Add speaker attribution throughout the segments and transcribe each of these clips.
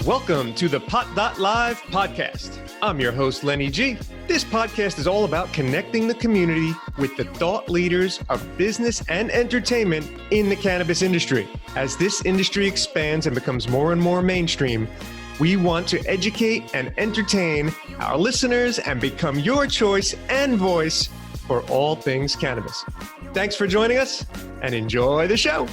Speaker 1: Welcome to the Pot.Live podcast. I'm your host, Lenny G. This podcast is all about connecting the community with the thought leaders of business and entertainment in the cannabis industry. As this industry expands and becomes more and more mainstream, we want to educate and entertain our listeners and become your choice and voice for all things cannabis. Thanks for joining us and enjoy the show.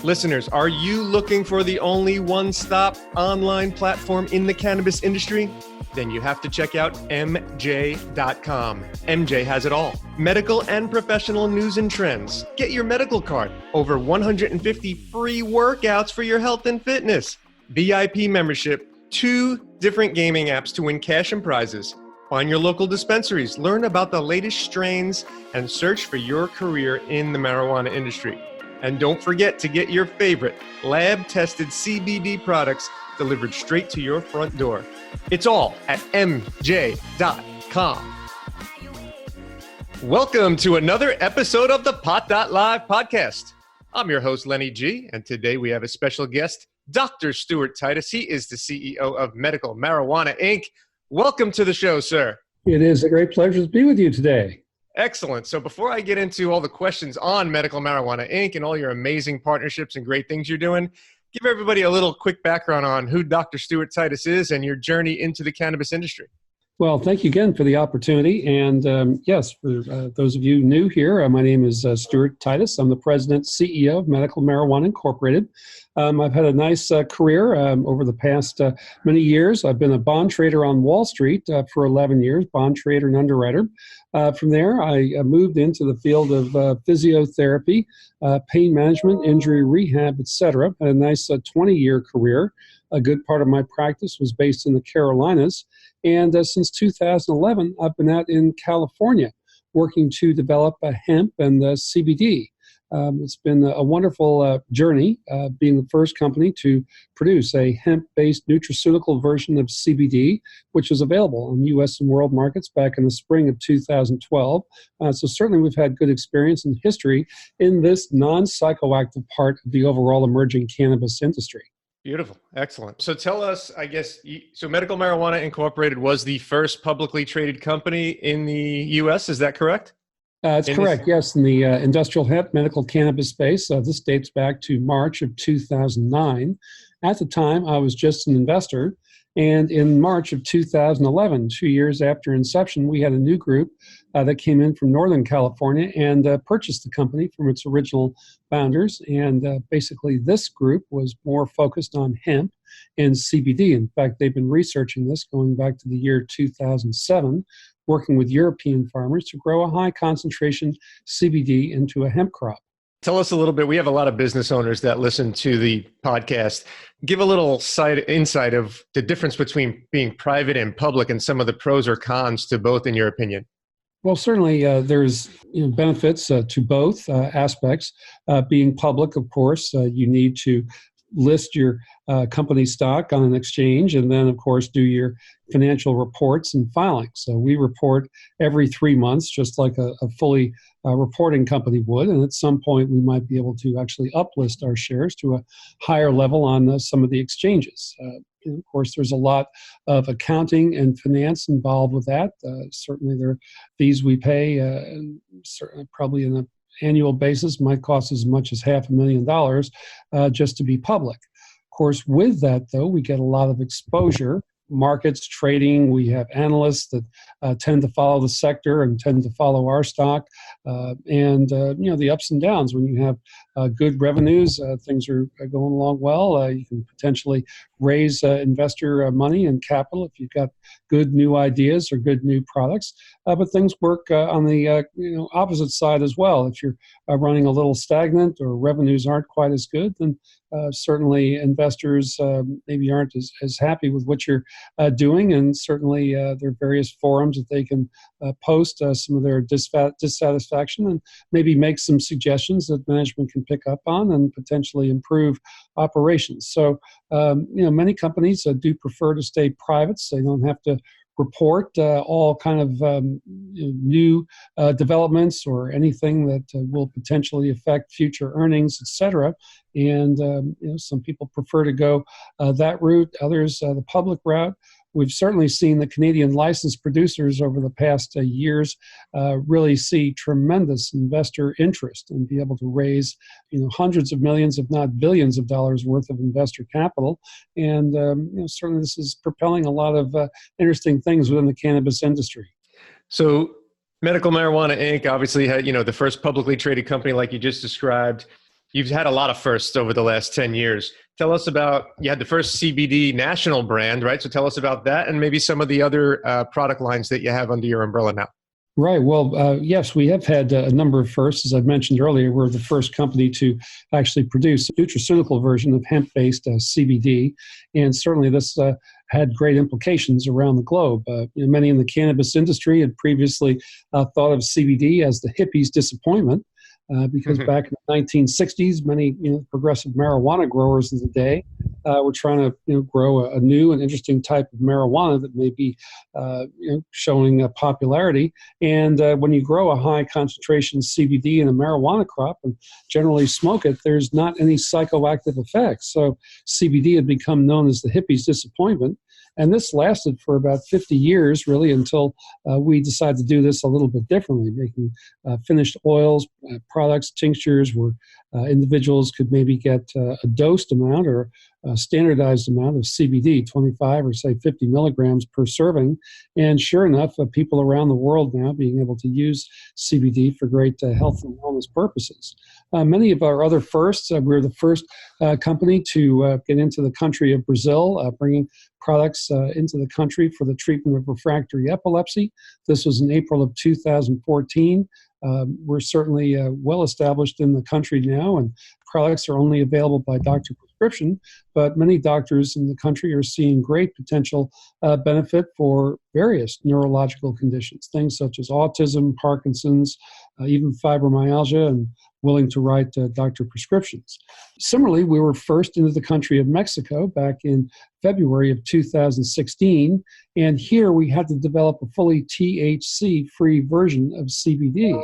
Speaker 1: Listeners, are you looking for the only one-stop online platform in the cannabis industry? Then you have to check out MJ.com. MJ has it all. Medical and professional news and trends. Get your medical card. Over 150 free workouts for your health and fitness. VIP membership. 2 different gaming apps to win cash and prizes. Find your local dispensaries. Learn about the latest strains and search for your career in the marijuana industry. And don't forget to get your favorite lab-tested CBD products delivered straight to your front door. It's all at MJ.com. Welcome to another episode of the Pot.Live podcast. I'm your host, Lenny G, and today we have a special guest, Dr. Stuart Titus. He is the CEO of Medical Marijuana, Inc. Welcome to the show, sir.
Speaker 2: It is a great pleasure to be with you today.
Speaker 1: Excellent. So before I get into all the questions on Medical Marijuana, Inc. and all your amazing partnerships and great things you're doing, give everybody a little quick background on who Dr. Stuart Titus is and your journey into the cannabis industry.
Speaker 2: Well, thank you again for the opportunity. And yes, for those of you new here, my name is Stuart Titus. I'm the president, CEO of Medical Marijuana Incorporated. I've had a nice career over the past many years. I've been a bond trader on Wall Street for 11 years, bond trader and underwriter. From there, I moved into the field of physiotherapy, pain management, injury rehab, etc. Had a nice 20-year career. A good part of my practice was based in the Carolinas. And since 2011, I've been out in California working to develop hemp and CBD. It's been a wonderful journey, being the first company to produce a hemp-based nutraceutical version of CBD, which was available on U.S. and world markets back in the spring of 2012. So certainly we've had good experience and history in this non-psychoactive part of the overall emerging cannabis industry.
Speaker 1: Beautiful. Excellent. So tell us, I guess, so Medical Marijuana Incorporated was the first publicly traded company in the U.S., is that correct?
Speaker 2: It's correct, yes, in the industrial hemp medical cannabis space. This dates back to March of 2009. At the time, I was just an investor. And in March of 2011, 2 years after inception, we had a new group that came in from Northern California and purchased the company from its original founders. And basically, this group was more focused on hemp and CBD. In fact, they've been researching this going back to the year 2007, working with European farmers to grow a high concentration CBD into a hemp crop.
Speaker 1: Tell us a little bit. We have a lot of business owners that listen to the podcast. Give a little insight of the difference between being private and public and some of the pros or cons to both, in your opinion.
Speaker 2: Well, certainly there's benefits to both aspects. Being public, of course, you need to list your company stock on an exchange and then, of course, do your financial reports and filings. So we report every 3 months, just like a fully reporting company would. And at some point, we might be able to actually uplist our shares to a higher level on some of the exchanges. And of course, there's a lot of accounting and finance involved with that. Certainly, there are fees we pay, certainly probably in an annual basis might cost as much as $500,000 just to be public. Of course, with that, though, we get a lot of exposure. Markets, trading, we have analysts that tend to follow the sector and tend to follow our stock. The ups and downs. When you have good revenues, things are going along well. You can potentially raise investor money and capital if you've got good new ideas or good new products. But things work on the opposite side as well. If you're running a little stagnant or revenues aren't quite as good, then certainly investors maybe aren't as happy with what you're doing, and certainly there are various forums that they can post some of their dissatisfaction and maybe make some suggestions that management can pick up on and potentially improve operations. So, many companies do prefer to stay private, so they don't have to report all kind of new developments or anything that will potentially affect future earnings, et cetera. And some people prefer to go that route, others the public route. We've certainly seen the Canadian licensed producers over the past years really see tremendous investor interest and be able to raise hundreds of millions, if not billions of dollars worth of investor capital. And certainly this is propelling a lot of interesting things within the cannabis industry.
Speaker 1: So Medical Marijuana Inc. obviously had, the first publicly traded company like you just described. You've had a lot of firsts over the last 10 years. Tell us about, you had the first CBD national brand, right? So tell us about that and maybe some of the other product lines that you have under your umbrella now.
Speaker 2: Right. Well, yes, we have had a number of firsts. As I mentioned earlier, we're the first company to actually produce a nutraceutical version of hemp-based CBD. And certainly this had great implications around the globe. Many in the cannabis industry had previously thought of CBD as the hippies' disappointment. Because back in the 1960s, many progressive marijuana growers of the day were trying to grow a new and interesting type of marijuana that may be showing popularity. And when you grow a high concentration CBD in a marijuana crop and generally smoke it, there's not any psychoactive effects. So CBD had become known as the hippies' disappointment. And this lasted for about 50 years, really, until we decided to do this a little bit differently, making finished oils, products, tinctures, where individuals could maybe get a dosed amount or a standardized amount of CBD, 25 or say 50 milligrams per serving. And sure enough, people around the world now being able to use CBD for great health and wellness purposes. Many of our other firsts, we're the first company to get into the country of Brazil, bringing products into the country for the treatment of refractory epilepsy. This was in April of 2014. We're certainly well established in the country now, and products are only available by doctor prescription, but many doctors in the country are seeing great potential benefit for various neurological conditions, things such as autism, Parkinson's, even fibromyalgia, and willing to write doctor prescriptions. Similarly, we were first into the country of Mexico back in February of 2016, and here we had to develop a fully THC-free version of CBD.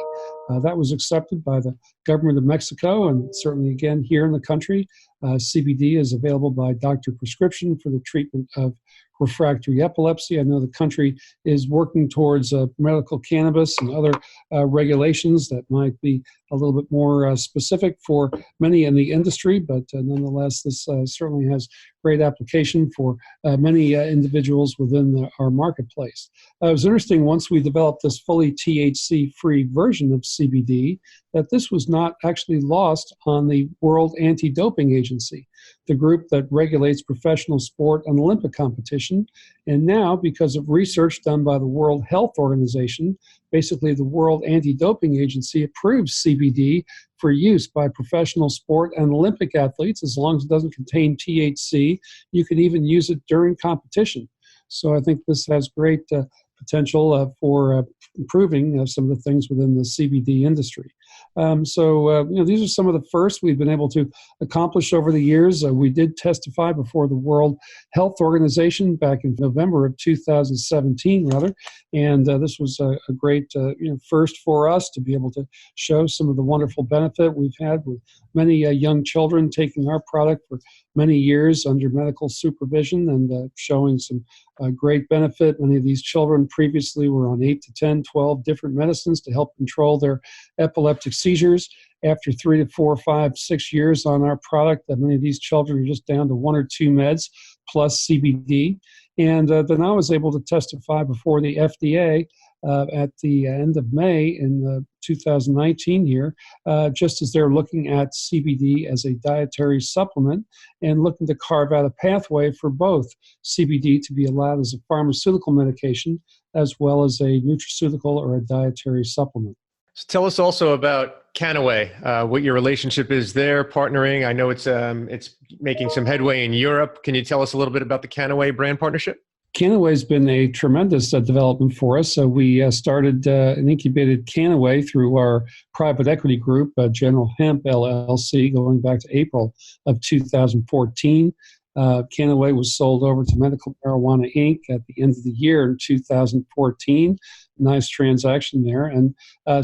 Speaker 2: That was accepted by the government of Mexico, and certainly again here in the country, CBD is available by doctor prescription for the treatment of refractory epilepsy. I know the country is working towards medical cannabis and other regulations that might be a little bit more specific for many in the industry, but nonetheless, this certainly has great application for many individuals within our marketplace. It was interesting once we developed this fully THC-free version of CBD that this was not actually lost on the World Anti-Doping Agency, the group that regulates professional sport and Olympic competition. And now, because of research done by the World Health Organization, basically the World Anti-Doping Agency approves CBD for use by professional sport and Olympic athletes as long as it doesn't contain THC. You can even use it during competition. So I think this has great potential for improving some of the things within the CBD industry. These are some of the firsts we've been able to accomplish over the years. We did testify before the World Health Organization back in November of 2017, and this was a great first for us to be able to show some of the wonderful benefit we've had with many young children taking our product for many years under medical supervision and showing some great benefit. Many of these children previously were on 8 to 10, 12 different medicines to help control their epileptic seizures. After 3 to 4, 5, 6 years on our product, many of these children are just down to 1 or 2 meds plus CBD. And then I was able to testify before the FDA at the end of May in 2019 here, just as they're looking at CBD as a dietary supplement and looking to carve out a pathway for both CBD to be allowed as a pharmaceutical medication as well as a nutraceutical or a dietary supplement.
Speaker 1: So tell us also about Kannaway, what your relationship is there, partnering. I know it's making some headway in Europe. Can you tell us a little bit about the Kannaway brand partnership?
Speaker 2: Kannaway has been a tremendous development for us. So we started and incubated Kannaway through our private equity group, General Hemp LLC, going back to April of 2014. Kannaway was sold over to Medical Marijuana Inc. at the end of the year in 2014. Nice transaction there. And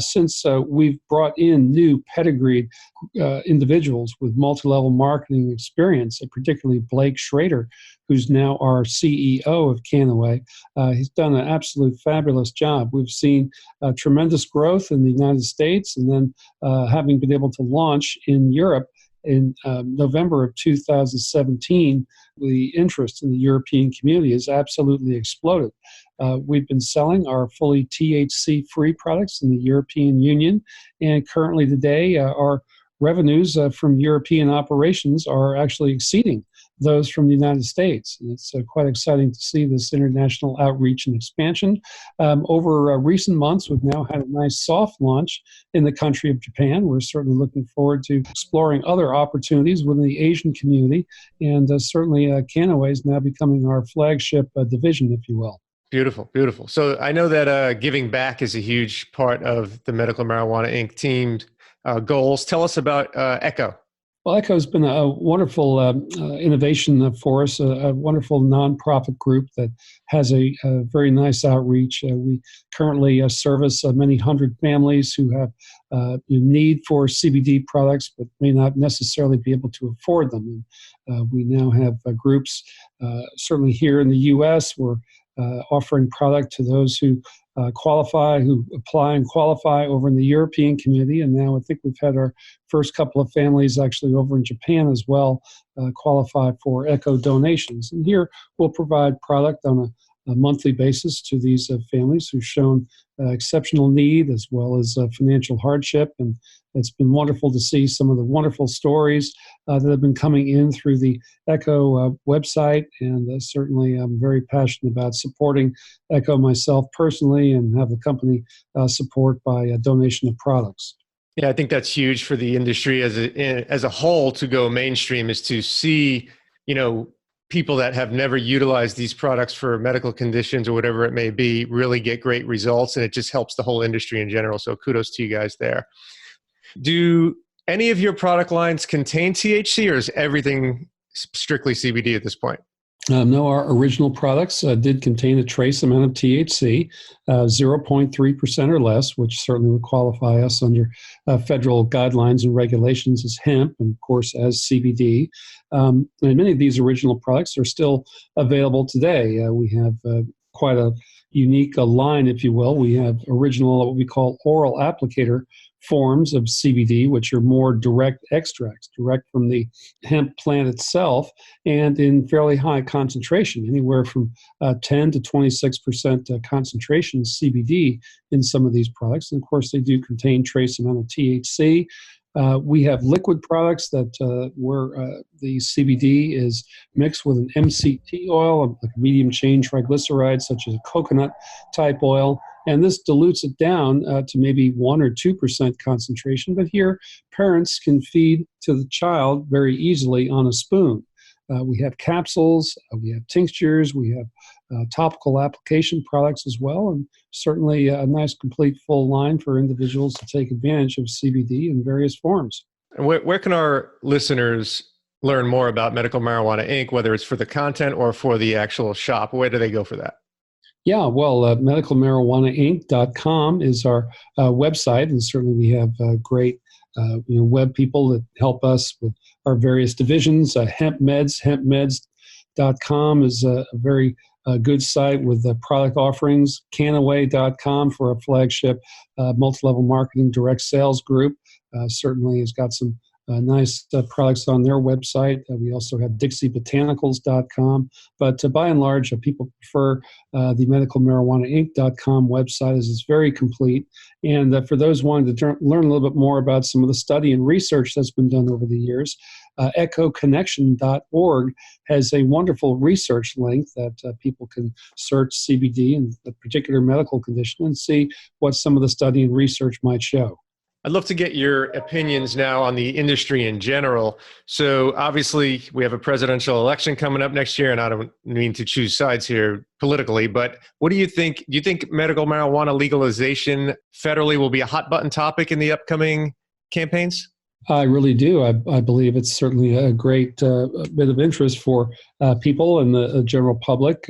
Speaker 2: since we've brought in new pedigreed individuals with multi-level marketing experience, particularly Blake Schrader, who's now our CEO of Kannaway, he's done an absolute fabulous job. We've seen tremendous growth in the United States, and then having been able to launch in Europe in November of 2017, the interest in the European community has absolutely exploded. We've been selling our fully THC-free products in the European Union, and currently today our revenues from European operations are actually exceeding those from the United States. And it's quite exciting to see this international outreach and expansion. Over recent months, we've now had a nice soft launch in the country of Japan. We're certainly looking forward to exploring other opportunities within the Asian community, and certainly Kannaway is now becoming our flagship division, if you will.
Speaker 1: Beautiful, beautiful. So I know that giving back is a huge part of the Medical Marijuana Inc. team's goals. Tell us about ECHO.
Speaker 2: Well, ECHO has been a wonderful innovation for us, a wonderful nonprofit group that has a very nice outreach. We currently service many hundred families who have need for CBD products but may not necessarily be able to afford them. And we now have groups, certainly here in the U.S., we're offering product to those who qualify, who apply and qualify over in the European community. And now I think we've had our first couple of families actually over in Japan as well qualify for ECHO donations. And here we'll provide product on a monthly basis to these families who've shown exceptional need as well as financial hardship. And it's been wonderful to see some of the wonderful stories that have been coming in through the ECHO website. And certainly I'm very passionate about supporting ECHO myself personally and have the company support by a donation of products.
Speaker 1: Yeah, I think that's huge for the industry as a whole to go mainstream, is to see, people that have never utilized these products for medical conditions or whatever it may be really get great results, and it just helps the whole industry in general. So kudos to you guys there. Do any of your product lines contain THC, or is everything strictly CBD at this point?
Speaker 2: No, our original products did contain a trace amount of THC, 0.3% or less, which certainly would qualify us under federal guidelines and regulations as hemp, and of course as CBD. And many of these original products are still available today. We have quite a unique line, if you will. We have original, what we call oral applicator forms of CBD, which are more direct extracts, direct from the hemp plant itself, and in fairly high concentration, anywhere from 10 to 26% concentration CBD in some of these products. And of course, they do contain trace amount of THC. We have liquid products that where the CBD is mixed with an MCT oil, like a medium chain triglyceride, such as a coconut type oil. And this dilutes it down to maybe 1 or 2% concentration. But here, parents can feed to the child very easily on a spoon. We have capsules, we have tinctures, we have topical application products as well, and certainly a nice complete full line for individuals to take advantage of CBD in various forms.
Speaker 1: And where can our listeners learn more about Medical Marijuana Inc., whether it's for the content or for the actual shop? Where do they go for that?
Speaker 2: Yeah, well, medicalmarijuanainc.com is our website, and certainly we have great web people that help us with our various divisions. hempmeds.com is a very good site with product offerings. Kannaway.com for our flagship multi-level marketing direct sales group. Certainly has got some nice products on their website. We also have dixiebotanicals.com. But by and large, people prefer the medicalmarijuanainc.com website, as it's very complete. And for those wanting to learn a little bit more about some of the study and research that's been done over the years, echoconnection.org has a wonderful research link that people can search CBD and a particular medical condition and see what some of the study and research might show.
Speaker 1: I'd love to get your opinions now on the industry in general. So obviously we have a presidential election coming up next year, and I don't mean to choose sides here politically, but what do you think? Do you think medical marijuana legalization federally will be a hot button topic in the upcoming campaigns?
Speaker 2: I really do. I believe it's certainly a great bit of interest for people and the general public.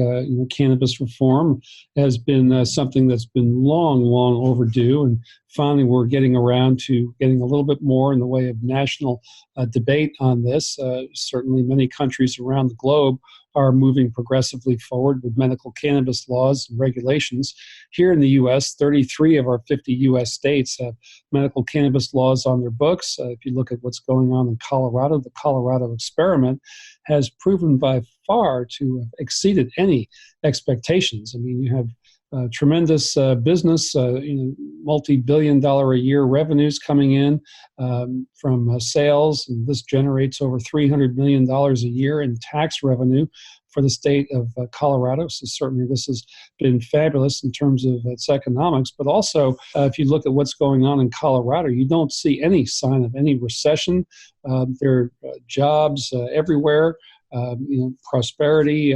Speaker 2: Cannabis reform has been something that's been long, long overdue, and finally we're getting around to getting a little bit more in the way of national debate on this. Certainly, many countries around the globe are moving progressively forward with medical cannabis laws and regulations. Here in the U.S., 33 of our 50 U.S. states have medical cannabis laws on their books. If you look at what's going on in Colorado, the Colorado experiment has proven by far to have exceeded any expectations. I mean, you have tremendous business, multi-billion-dollar a year revenues coming in from sales, and this generates over $300 million a year in tax revenue for the state of Colorado. So certainly this has been fabulous in terms of its economics. But also, if you look at what's going on in Colorado, you don't see any sign of any recession. There are jobs everywhere. Prosperity,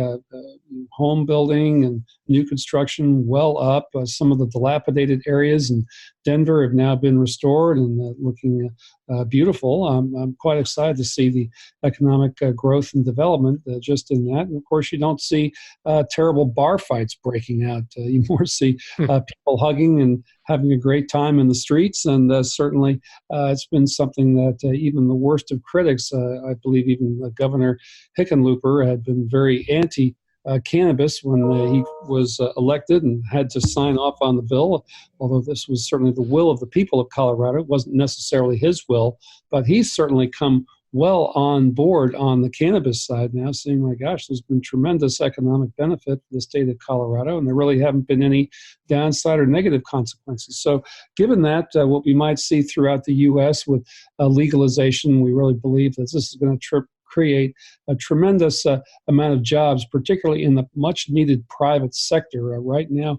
Speaker 2: home building and new construction well up. Some of the dilapidated areas in Denver have now been restored and looking beautiful. I'm quite excited to see the economic growth and development just in that. And of course, you don't see terrible bar fights breaking out. You more see people hugging and having a great time in the streets. And certainly it's been something that even the worst of critics, I believe even Governor Hickenlooper had been very anti-cannabis when he was elected and had to sign off on the bill, although this was certainly the will of the people of Colorado. It wasn't necessarily his will, but he's certainly come well on board on the cannabis side now, saying, my gosh, there's been tremendous economic benefit for the state of Colorado, and there really haven't been any downside or negative consequences. So given that, what we might see throughout the U.S. with legalization, we really believe that this is going to create a tremendous amount of jobs, particularly in the much-needed private sector. Right now,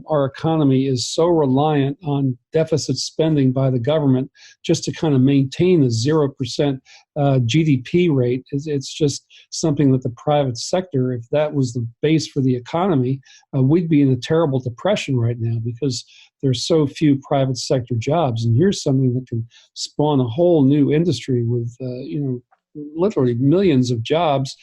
Speaker 2: our economy is so reliant on deficit spending by the government just to kind of maintain a 0% GDP rate. It's just something that the private sector, if that was the base for the economy, we'd be in a terrible depression right now because there's so few private sector jobs. And here's something that can spawn a whole new industry with, literally millions of jobs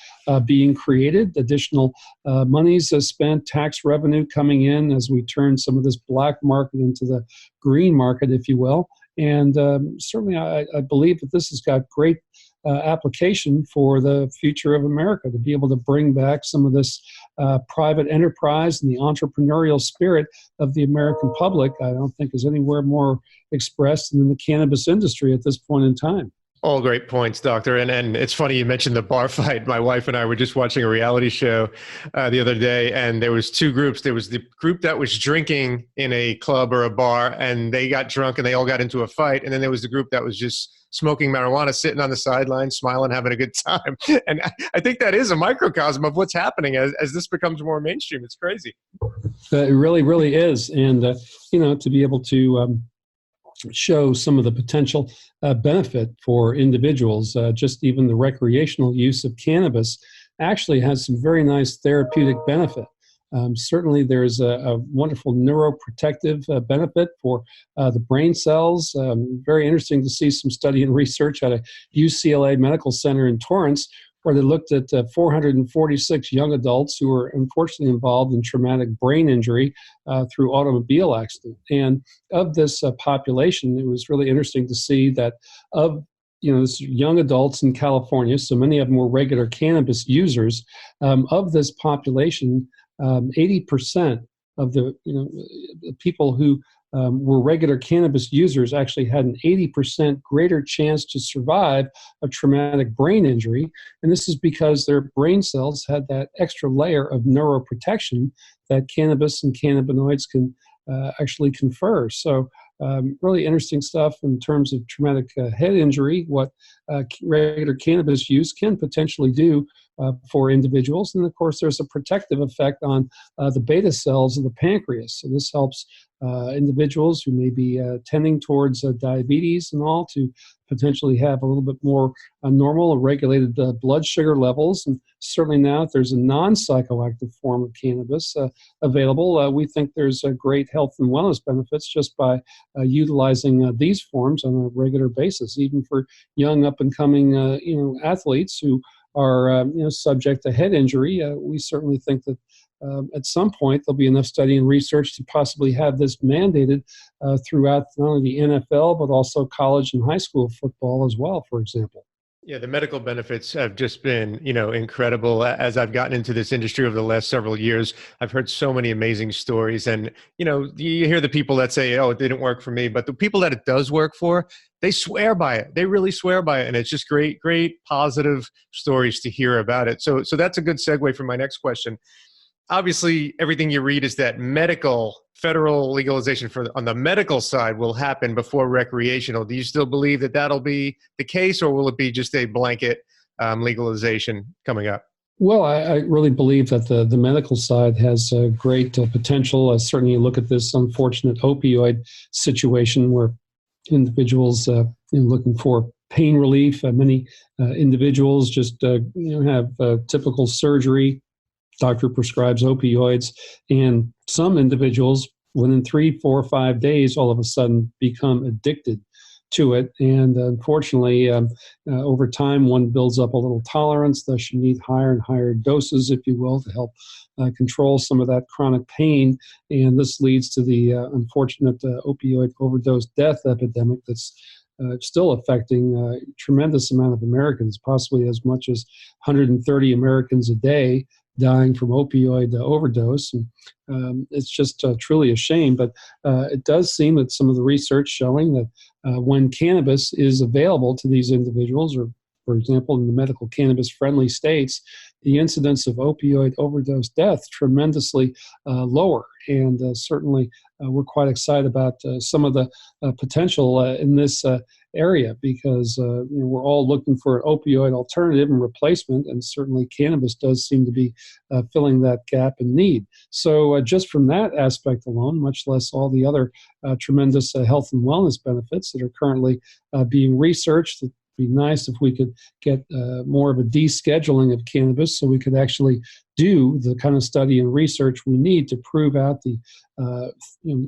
Speaker 2: being created, additional monies spent, tax revenue coming in as we turn some of this black market into the green market, if you will. And certainly I believe that this has got great application for the future of America, to be able to bring back some of this private enterprise and the entrepreneurial spirit of the American public. I don't think is anywhere more expressed than in the cannabis industry at this point in time.
Speaker 1: All great points, Doctor. And it's funny you mentioned the bar fight. My wife and I were just watching a reality show the other day, and there was two groups. There was the group that was drinking in a club or a bar, and they got drunk and they all got into a fight. And then there was the group that was just smoking marijuana, sitting on the sidelines, smiling, having a good time. And I think that is a microcosm of what's happening as this becomes more mainstream. It's crazy.
Speaker 2: It really, really is. And, to be able to show some of the potential benefit for individuals. Just even the recreational use of cannabis actually has some very nice therapeutic benefit. Certainly there's a wonderful neuroprotective benefit for the brain cells. Very interesting to see some study and research at a UCLA Medical Center in Torrance, where they looked at 446 young adults who were unfortunately involved in traumatic brain injury through automobile accident. And of this population, it was really interesting to see that of this young adults in California, so many of them were regular cannabis users. Of this population, 80% of the people who were regular cannabis users actually had an 80% greater chance to survive a traumatic brain injury. And this is because their brain cells had that extra layer of neuroprotection that cannabis and cannabinoids can actually confer. So really interesting stuff in terms of traumatic head injury, what regular cannabis use can potentially do for individuals. And of course, there's a protective effect on the beta cells of the pancreas. So this helps individuals who may be tending towards diabetes and all to potentially have a little bit more normal or regulated blood sugar levels. And certainly now, if there's a non-psychoactive form of cannabis available, we think there's a great health and wellness benefits just by utilizing these forms on a regular basis, even for young up-and-coming athletes who are subject to head injury. We certainly think that at some point there'll be enough study and research to possibly have this mandated throughout not only the NFL but also college and high school football as well, for example.
Speaker 1: Yeah, the medical benefits have just been, incredible. As I've gotten into this industry over the last several years, I've heard so many amazing stories. And, you hear the people that say, oh, it didn't work for me. But the people that it does work for, they swear by it. They really swear by it. And it's just great, positive stories to hear about it. So that's a good segue for my next question. Obviously, everything you read is that federal legalization on the medical side will happen before recreational. Do you still believe that that'll be the case, or will it be just a blanket legalization coming up?
Speaker 2: Well, I really believe that the medical side has great potential. Certainly, you look at this unfortunate opioid situation where individuals looking for pain relief. Many individuals just have typical surgery. Doctor prescribes opioids, and some individuals within 3, 4, 5 days all of a sudden become addicted to it. And unfortunately, over time, one builds up a little tolerance. Thus, you need higher and higher doses, if you will, to help control some of that chronic pain. And this leads to the unfortunate opioid overdose death epidemic that's still affecting a tremendous amount of Americans, possibly as much as 130 Americans a day dying from opioid overdose. And it's just truly a shame. But it does seem that some of the research showing that when cannabis is available to these individuals, or for example, in the medical cannabis-friendly states, the incidence of opioid overdose death tremendously lower. And certainly we're quite excited about some of the potential in this area, because we're all looking for an opioid alternative and replacement, and certainly cannabis does seem to be filling that gap in need. So just from that aspect alone, much less all the other tremendous health and wellness benefits that are currently being researched, it'd be nice if we could get more of a descheduling of cannabis so we could actually do the kind of study and research we need to prove out the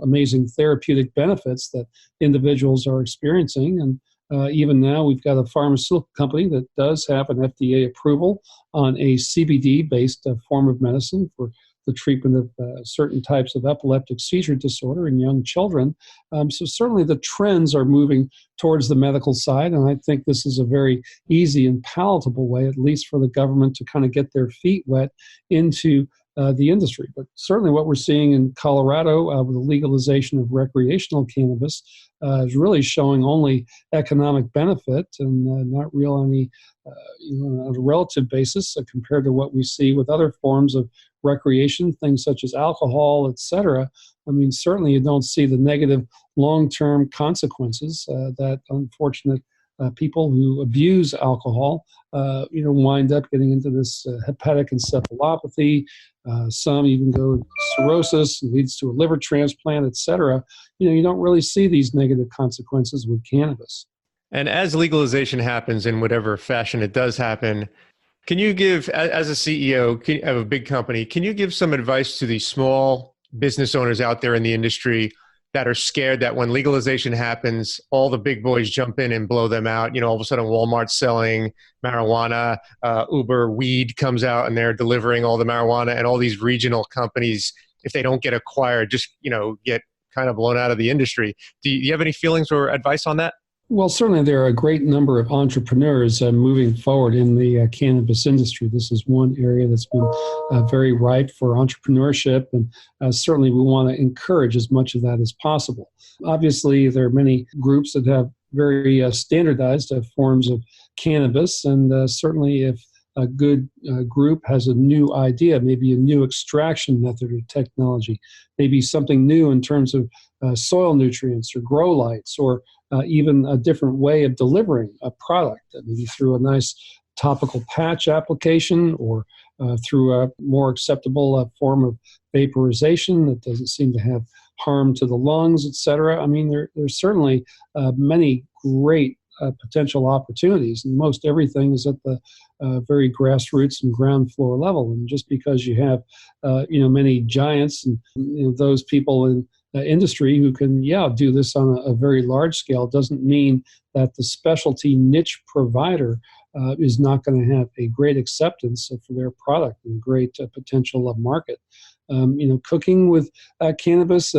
Speaker 2: amazing therapeutic benefits that individuals are experiencing. And even now, we've got a pharmaceutical company that does have an FDA approval on a CBD-based form of medicine for the treatment of certain types of epileptic seizure disorder in young children. So certainly the trends are moving towards the medical side, and I think this is a very easy and palatable way, at least for the government, to kind of get their feet wet into the industry. But certainly what we're seeing in Colorado with the legalization of recreational cannabis is really showing only economic benefit and not real any, on a relative basis compared to what we see with other forms of recreation, things such as alcohol, etc. I mean, certainly you don't see the negative long-term consequences that unfortunate people who abuse alcohol, wind up getting into this hepatic encephalopathy. Some even go to cirrhosis, and leads to a liver transplant, etc. You don't really see these negative consequences with cannabis.
Speaker 1: And as legalization happens in whatever fashion it does happen, can you give, as a CEO of a big company, can you give some advice to the small business owners out there in the industry that are scared that when legalization happens, all the big boys jump in and blow them out? All of a sudden Walmart's selling marijuana, Uber weed comes out and they're delivering all the marijuana, and all these regional companies, if they don't get acquired, just, get kind of blown out of the industry. Do you have any feelings or advice on that?
Speaker 2: Well, certainly there are a great number of entrepreneurs moving forward in the cannabis industry. This is one area that's been very ripe for entrepreneurship, and certainly we want to encourage as much of that as possible. Obviously, there are many groups that have very standardized forms of cannabis, and certainly if a good group has a new idea, maybe a new extraction method or technology, maybe something new in terms of soil nutrients or grow lights, or even a different way of delivering a product, maybe through a nice topical patch application or through a more acceptable form of vaporization that doesn't seem to have harm to the lungs, et cetera. I mean, there's certainly many great potential opportunities, and most everything is at the very grassroots and ground floor level. And just because you have, many giants and those people in industry who can, do this on a very large scale, doesn't mean that the specialty niche provider is not going to have a great acceptance for their product and great potential of market. Cooking with cannabis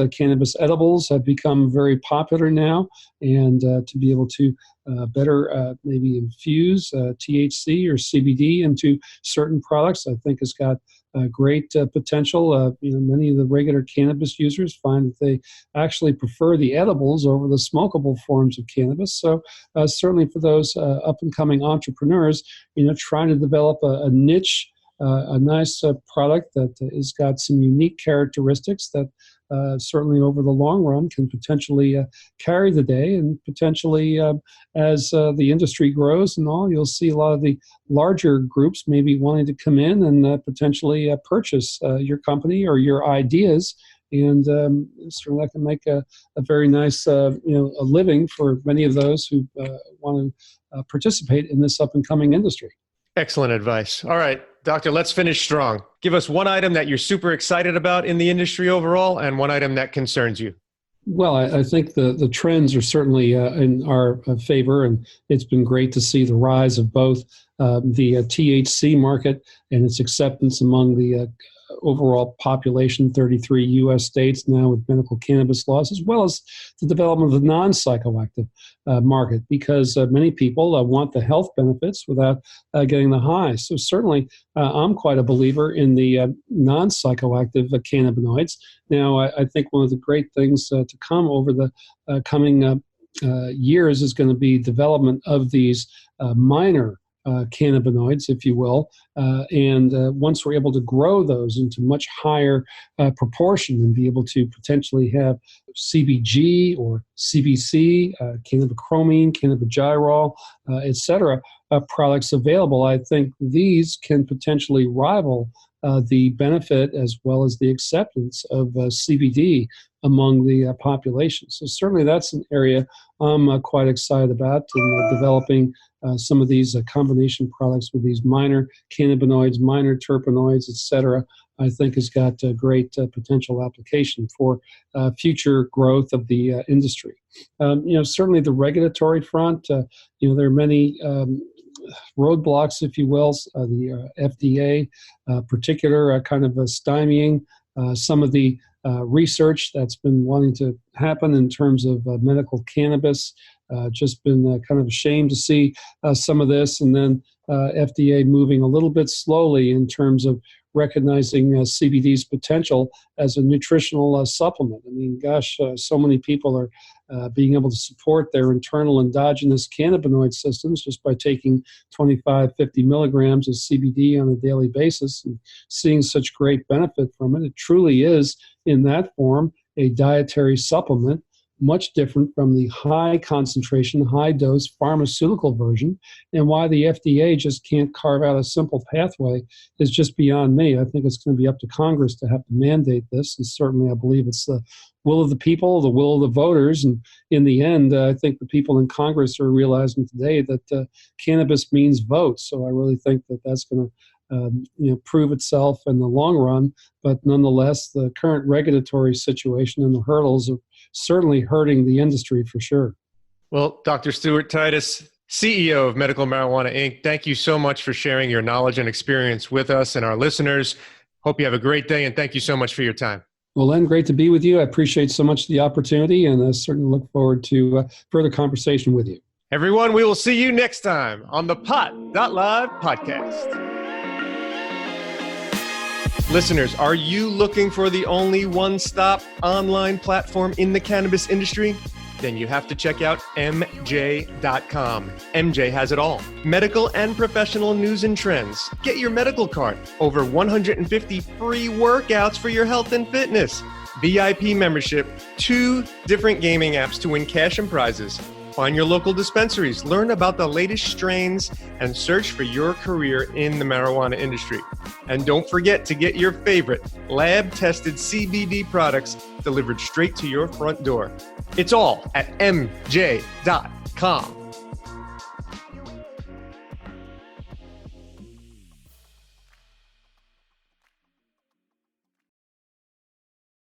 Speaker 2: edibles have become very popular now, and to be able to better maybe infuse THC or CBD into certain products, I think has got great potential. Many of the regular cannabis users find that they actually prefer the edibles over the smokable forms of cannabis. So certainly for those up-and-coming entrepreneurs, trying to develop a niche, a nice product that has got some unique characteristics that certainly over the long run can potentially carry the day, and potentially as the industry grows and all, you'll see a lot of the larger groups maybe wanting to come in and potentially purchase your company or your ideas. And certainly that can make a very nice a living for many of those who want to participate in this up-and-coming industry.
Speaker 1: Excellent advice. All right, Doctor, let's finish strong. Give us one item that you're super excited about in the industry overall and one item that concerns you.
Speaker 2: Well, I think the trends are certainly in our favor, and it's been great to see the rise of both the THC market and its acceptance among the overall population, 33 U.S. states now with medical cannabis laws, as well as the development of the non-psychoactive market, because many people want the health benefits without getting the highs. So certainly I'm quite a believer in the non-psychoactive cannabinoids. Now, I think one of the great things to come over the coming years is going to be development of these minor cannabinoids, if you will, and once we're able to grow those into much higher proportion and be able to potentially have CBG or CBC, cannabichromene, cannabigyrol, et cetera, products available, I think these can potentially rival the benefit as well as the acceptance of CBD among the population. So certainly that's an area I'm quite excited about in developing some of these combination products with these minor cannabinoids, minor terpenoids, et cetera. I think has got great potential application for future growth of the industry. Certainly the regulatory front, there are many roadblocks, if you will, the FDA particular kind of stymieing some of the research that's been wanting to happen in terms of medical cannabis. Just been kind of ashamed to see some of this, and then FDA moving a little bit slowly in terms of recognizing CBD's potential as a nutritional supplement. I mean, gosh, so many people are being able to support their internal endogenous cannabinoid systems just by taking 25, 50 milligrams of CBD on a daily basis and seeing such great benefit from it. It truly is, in that form, a dietary supplement, much different from the high concentration, high dose pharmaceutical version. And why the FDA just can't carve out a simple pathway is just beyond me. I think it's going to be up to Congress to have to mandate this. And certainly I believe it's the will of the people, the will of the voters. And in the end, I think the people in Congress are realizing today that cannabis means votes. So I really think that that's going to prove itself in the long run. But nonetheless, the current regulatory situation and the hurdles are certainly hurting the industry for sure.
Speaker 1: Well, Dr. Stuart Titus, CEO of Medical Marijuana Inc., thank you so much for sharing your knowledge and experience with us and our listeners. Hope you have a great day, and thank you so much for your time.
Speaker 2: Well, Len, great to be with you. I appreciate so much the opportunity, and I certainly look forward to further conversation with you.
Speaker 1: Everyone, we will see you next time on the Pot.Live podcast. Listeners, are you looking for the only one-stop online platform in the cannabis industry? Then you have to check out MJ.com. MJ has it all. Medical and professional news and trends. Get your medical card. Over 150 free workouts for your health and fitness. VIP membership. 2 different gaming apps to win cash and prizes. Find your local dispensaries, learn about the latest strains, and search for your career in the marijuana industry. And don't forget to get your favorite lab-tested CBD products delivered straight to your front door. It's all at mj.com.